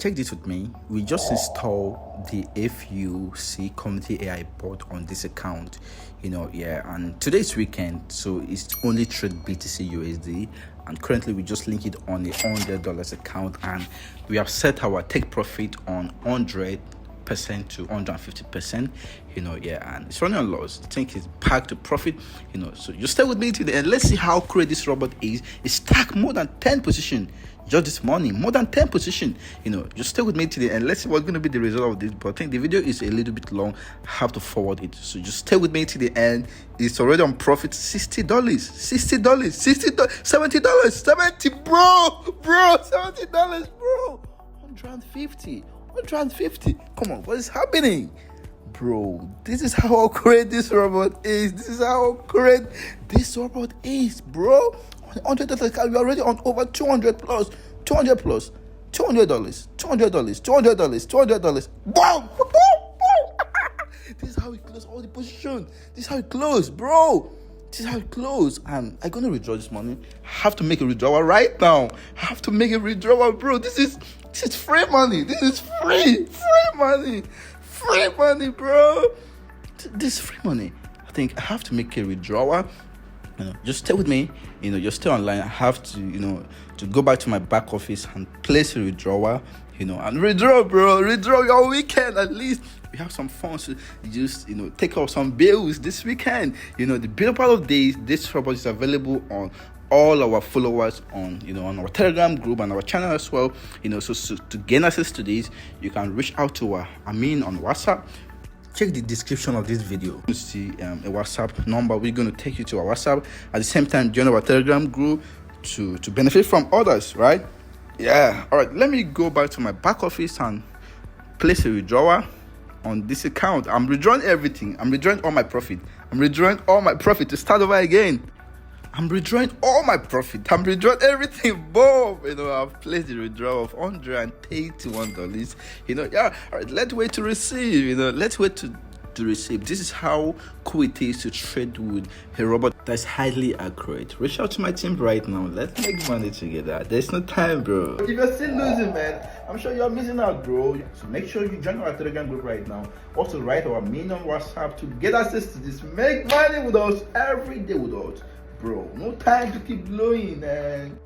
check this with me. We just installed the FUC community AI bot on this account, and today's weekend, so it's only trade BTC USD, and currently we just link it on a $100 account, and we have set our take profit on 100% to 150%, and it's running on loss. The thing is back to profit, so you stay with me today and let's see how great this robot is. It's stacked more than 10 position just this morning, more than 10 position. Just stay with me today and let's see what's going to be the result of this. But I think the video is a little bit long, I have to forward it, so just stay with me to the end. It's already on profit. $60, $60, $70, 70, bro, $70, bro, 150. Come on, what is happening, bro? This is how great this robot is. Bro. $100, we're already on over 200 plus, $200, $200. Wow! This is how it closed all the position. This is how it closed, bro. And I'm gonna withdraw this money. I have to make a withdrawal right now. Bro. This is free money. This is free money, bro. This is free money. I think I have to make a withdrawal. Just stay with me. Just stay online. I have to, to go back to my back office and place a withdrawal. And withdraw, bro. Withdraw your weekend. At least we have some funds to just, take out some bills this weekend. The better part of days, this robot is available on all our followers on on our Telegram group and our channel as well. So to gain access to this, you can reach out to Amin on WhatsApp. Check the description of this video. You see a WhatsApp number. We're going to take you to our WhatsApp. At the same time, join our Telegram group to benefit from others, right? Yeah. All right. Let me go back to my back office and place a withdrawal on this account. I'm withdrawing everything. I'm withdrawing all my profit to start over again. I'm withdrawing all my profit. I'm withdrawing everything, boom. I've placed the withdrawal of $181. Yeah. All right. Let's wait to receive. Let's wait to receive. This is how cool it is to trade with a robot that's highly accurate. Reach out to my team right now. Let's make money together. There's no time, bro. If you're still losing, man, I'm sure you're missing out, bro. So make sure you join our Telegram group right now. Also, write our main on WhatsApp to get access to this. Make money with us every day with us. Bro, no time to keep blowing, man.